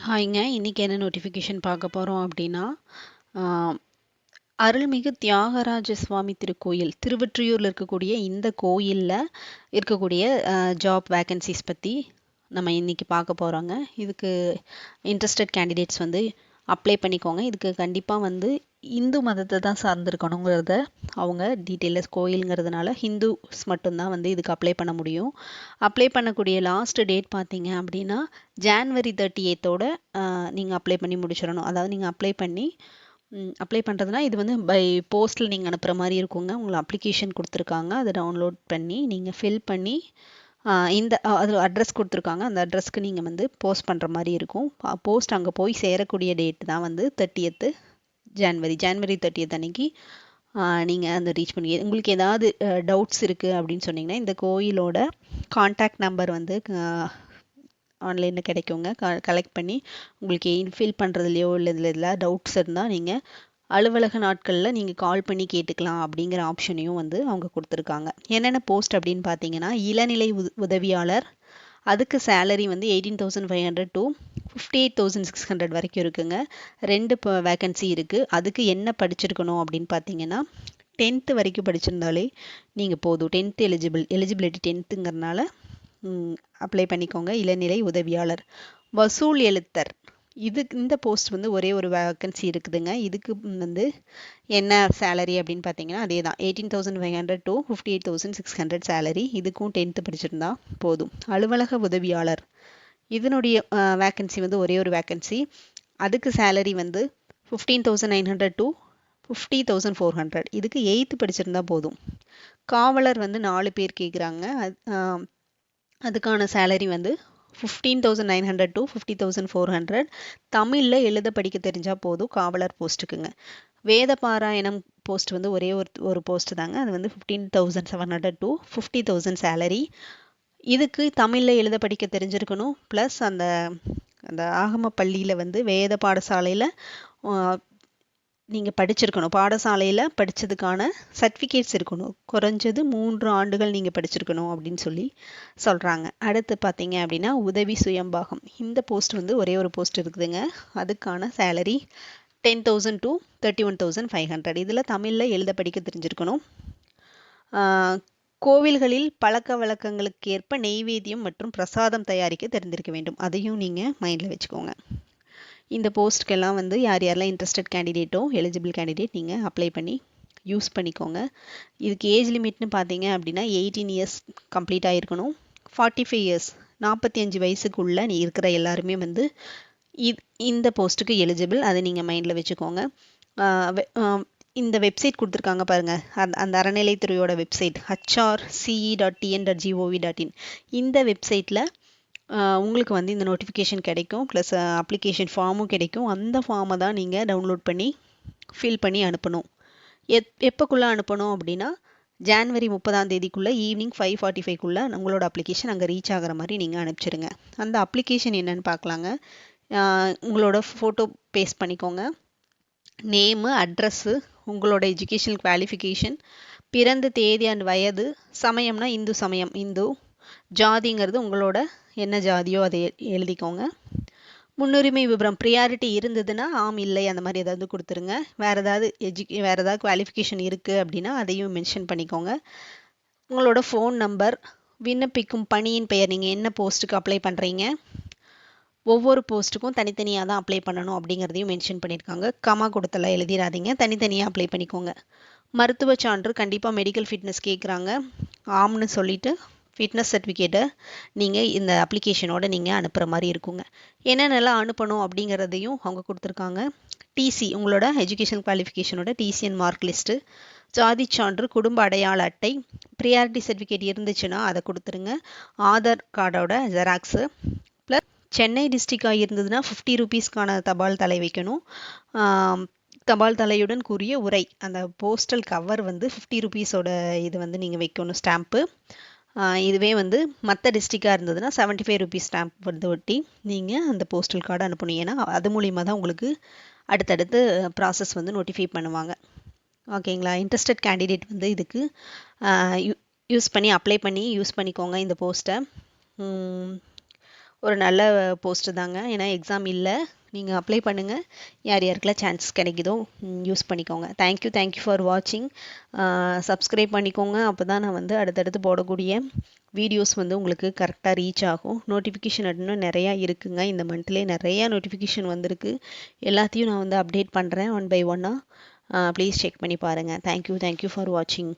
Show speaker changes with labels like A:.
A: ஹாய்ங்க. இன்னைக்கு என்ன நோட்டிஃபிகேஷன் பார்க்க போறோம் அப்படின்னா, ஆ அருள்மிகு தியாகராஜ சுவாமி திருக்கோயில், திருவொற்றியூர்ல இருக்கக்கூடிய இந்த கோயில்ல இருக்கக்கூடிய ஜாப் வேக்கன்ஸீஸ் பத்தி நம்ம இன்னைக்கு பார்க்க போறோங்க. இதுக்கு இன்ட்ரஸ்டட் கேண்டிடேட்ஸ் வந்து அப்ளை பண்ணிக்கோங்க. இதுக்கு கண்டிப்பா வந்து இந்து மதத்தை தான் சார்ந்திருக்கணுங்கிறத அவங்க டீட்டெயிலஸ் கோயிலுங்கிறதுனால ஹிந்துஸ் மட்டும்தான் வந்து இதுக்கு அப்ளை பண்ண முடியும். அப்ளை பண்ணக்கூடிய லாஸ்ட் டேட் பார்த்தீங்க அப்படின்னா ஜான்வரி 38ஓட நீங்கள் அப்ளை பண்ணி முடிச்சிடணும். அதாவது நீங்கள் அப்ளை பண்ணுறதுனா இது வந்து பை போஸ்ட்டில் நீங்கள் அனுப்புகிற மாதிரி இருக்குங்க. உங்களுக்கு அப்ளிகேஷன் கொடுத்துருக்காங்க, அதை டவுன்லோட் பண்ணி நீங்கள் ஃபில் பண்ணி இந்த அதில் அட்ரஸ் கொடுத்துருக்காங்க. அந்த அட்ரஸ்க்கு நீங்கள் வந்து போஸ்ட் பண்ணுற மாதிரி இருக்கும். போஸ்ட் அங்கே போய் சேரக்கூடிய டேட் தான் வந்து 30th ஜான்வரி 30th அன்னைக்கு நீங்கள் அந்த ரீச் பண்ணி உங்களுக்கு ஏதாவது டவுட்ஸ் இருக்குது அப்படின்னு சொன்னீங்கன்னா இந்த கோயிலோட காண்டாக்ட் நம்பர் வந்து ஆன்லைனில் கிடைக்குங்க. கலெக்ட் பண்ணி உங்களுக்கு ஃபில் பண்ணுறதுலையோ இல்லை இதில் டவுட்ஸ் இருந்தால் நீங்கள் அலுவலக நாட்களில் நீங்கள் கால் பண்ணி கேட்டுக்கலாம் அப்படிங்கிற ஆப்ஷனையும் வந்து அவங்க கொடுத்துருக்காங்க. என்னென்ன போஸ்ட் அப்படின்னு பார்த்தீங்கன்னா இளநிலை உதவியாளர், அதுக்கு சேலரி வந்து 18,500 to 58,600 வரைக்கும் இருக்குங்க. 2 வேக்கன்சி இருக்குது. அதுக்கு என்ன படிச்சிருக்கணும் அப்படின்னு பார்த்தீங்கன்னா 10th வரைக்கும் படிச்சிருந்தாலே நீங்கள் போதும். 10th எலிஜிபிலிட்டி 10ங்கிறதுனால அப்ளை பண்ணிக்கோங்க. இளநிலை உதவியாளர். வசூல் எழுத்தர், இந்த போஸ்ட் வந்து ஒரே ஒரு வேக்கன்சி இருக்குதுங்க. இதுக்கு வந்து என்ன சேலரி அப்படின்னு பார்த்தீங்கன்னா அதே தான் 18,500 to 58,600 சேலரி. இதுக்கும் 10th படிச்சிருந்தா போதும். அலுவலக உதவியாளர், இதனுடைய வேக்கன்சி வந்து ஒரே ஒரு வேக்கன்சி. அதுக்கு சேலரி வந்து 15,900 to 50,400. இதுக்கு 8th படிச்சிருந்தா போதும். காவலர் வந்து 4 பேர் கேட்குறாங்க. அதுக்கான சேலரி வந்து 15,900 to 50,400. தமிழில் எழுத படிக்க தெரிஞ்சால் போதும் காவலர் போஸ்ட்டுக்குங்க. வேத பாராயணம் போஸ்ட் வந்து ஒரே ஒரு போஸ்ட் தாங்க. அது வந்து 15,700 to 50,000 சேலரி. இதுக்கு தமிழில் எழுத படிக்க தெரிஞ்சிருக்கணும். ப்ளஸ் அந்த ஆகம பள்ளியில் வந்து வேத பாடசாலையில் நீங்கள் படிச்சிருக்கணும். பாடசாலையில் படித்ததுக்கான சர்டிஃபிகேட்ஸ் இருக்கணும். குறைஞ்சது 3 ஆண்டுகள் நீங்கள் படிச்சிருக்கணும் அப்படின்னு சொல்கிறாங்க. அடுத்து பார்த்தீங்க அப்படின்னா உதவி சுயம்பாகம், இந்த போஸ்ட் வந்து ஒரே ஒரு போஸ்ட் இருக்குதுங்க. அதுக்கான சேலரி 10,000 to 31,500. இதில் தமிழில் எழுத படிக்க தெரிஞ்சிருக்கணும். கோவில்களில் பழக்க வழக்கங்களுக்கு ஏற்ப நெய்வேத்தியம் மற்றும் பிரசாதம் தயாரிக்க தெரிந்திருக்க வேண்டும். அதையும் நீங்கள் மைண்டில் வச்சுக்கோங்க. இந்த போஸ்ட்டுக்கெல்லாம் வந்து யாரெல்லாம் இன்ட்ரெஸ்டட் கேண்டிடேட்டோ எலிஜிபிள் கேண்டிடேட் நீங்கள் அப்ளை பண்ணி யூஸ் பண்ணிக்கோங்க. இதுக்கு ஏஜ் லிமிட்னு பார்த்தீங்க அப்படின்னா 18 years கம்ப்ளீட் ஆகிருக்கணும். 45 years 45 வயசுக்குள்ளே இருக்கிற எல்லாருமே வந்து இந்த போஸ்ட்டுக்கு எலிஜிபிள். அதை நீங்கள் மைண்டில் வச்சுக்கோங்க. இந்த வெப்சைட் கொடுத்துருக்காங்க பாருங்கள், அந்த அறநிலைத்துறையோட வெப்சைட் hrce.tn.gov.in. இந்த வெப்சைட்டில் உங்களுக்கு வந்து இந்த நோட்டிஃபிகேஷன் கிடைக்கும். ப்ளஸ் அப்ளிகேஷன் ஃபார்மும் கிடைக்கும். அந்த ஃபார்மை தான் நீங்கள் டவுன்லோட் பண்ணி ஃபில் பண்ணி அனுப்பணும். எப்போக்குள்ளே அனுப்பணும் அப்படின்னா ஜான்வரி 30 ஈவினிங் 5:45 உங்களோட அப்ளிகேஷன் அங்கே ரீச் ஆகிற மாதிரி நீங்கள் அனுப்பிச்சிடுங்க. அந்த அப்ளிகேஷன் என்னன்னு பார்க்கலாங்க. உங்களோட ஃபோட்டோ பேஸ்ட் பண்ணிக்கோங்க. நேமு, அட்ரஸ்ஸு, உங்களோட எஜுகேஷனல் குவாலிஃபிகேஷன், பிறந்த தேதி அண்ட் வயது, சமயம்னா இந்து சமயம், இந்து, ஜாதிங்கிறது உங்களோட என்ன ஜாதியோ அதை எழுதிக்கோங்க. முன்னுரிமை விவரம் ப்ரியாரிட்டி இருந்ததுன்னா ஆம் இல்லை அந்த மாதிரி ஏதாவது கொடுத்துருங்க. வேறு ஏதாவது குவாலிஃபிகேஷன் இருக்குது அப்படின்னா அதையும் மென்ஷன் பண்ணிக்கோங்க. உங்களோட ஃபோன் நம்பர், விண்ணப்பிக்கும் பணியின் பெயர், நீங்கள் என்ன போஸ்ட்டுக்கு அப்ளை பண்ணுறீங்க, ஒவ்வொரு போஸ்ட்டுக்கும் தனித்தனியாக தான் அப்ளை பண்ணணும் அப்படிங்கிறதையும் மென்ஷன் பண்ணியிருக்காங்க. கமா கொடுத்தலாம் எழுதிடாதீங்க, தனித்தனியாக அப்ளை பண்ணிக்கோங்க. மருத்துவ சான்று, கண்டிப்பாக மெடிக்கல் ஃபிட்னஸ் கேட்குறாங்க. ஆம்னு சொல்லிவிட்டு ஃபிட்னஸ் சர்டிஃபிகேட்டை நீங்கள் இந்த அப்ளிகேஷனோட நீங்கள் அனுப்புகிற மாதிரி இருக்குங்க. என்னென்னலாம் அனுப்பணும் அப்படிங்கிறதையும் அவங்க கொடுத்துருக்காங்க. டிசி, உங்களோட எஜுகேஷன் குவாலிஃபிகேஷனோட டிசி அண்ட் மார்க் லிஸ்ட்டு, ஜாதி சான்று, குடும்ப அடையாள அட்டை, ப்ரியாரிட்டி சர்டிஃபிகேட் இருந்துச்சுன்னா அதை கொடுத்துருங்க. ஆதார் கார்டோட ஜெராக்ஸு, ப்ளஸ் சென்னை டிஸ்ட்ரிக்டாக இருந்ததுன்னா 50 ரூபீஸ்க்கான தபால் தலை வைக்கணும். தபால் தலையுடன் கூறிய உரை, அந்த போஸ்டல் கவர் வந்து 50 ரூபீஸோட இது வந்து நீங்கள் வைக்கணும், ஸ்டாம்ப்பு. இதுவே வந்து மற்ற டிஸ்ட்ரிக்டாக இருந்ததுன்னா 75 ரூபீஸ் ஸ்டாம்ப் வந்து ஒட்டி நீங்கள் அந்த போஸ்டல் கார்டு அனுப்பணும். ஏன்னா அது மூலிமா தான் உங்களுக்கு அடுத்தடுத்து ப்ராசஸ் வந்து நோட்டிஃபை பண்ணுவாங்க. ஓகேங்களா? இன்ட்ரெஸ்டட் கேண்டிடேட் வந்து இதுக்கு யூஸ் பண்ணி அப்ளை பண்ணி யூஸ் பண்ணிக்கோங்க இந்த போஸ்ட்டை. ஒரு நல்ல போஸ்ட்டு தாங்க. ஏன்னா எக்ஸாம் இல்லை, நீங்கள் அப்ளை பண்ணுங்கள். யார் யாருக்கெல்லாம் சான்ஸ் கிடைக்குதோ யூஸ் பண்ணிக்கோங்க. தேங்க்யூ ஃபார் வாட்சிங். சப்ஸ்கிரைப் பண்ணிக்கோங்க. அப்போ தான் நான் வந்து அடுத்தடுத்து போடக்கூடிய வீடியோஸ் வந்து உங்களுக்கு கரெக்டாக ரீச் ஆகும். நோட்டிஃபிகேஷன் இன்னும் நிறையா இருக்குங்க. இந்த மந்த்லேயே நிறையா நோட்டிஃபிகேஷன் வந்திருக்கு. எல்லாத்தையும் நான் வந்து அப்டேட் பண்ணுறேன் ஒன் பை ஒன்னாக. ப்ளீஸ் செக் பண்ணி பாருங்கள். தேங்க்யூ ஃபார் வாட்சிங்.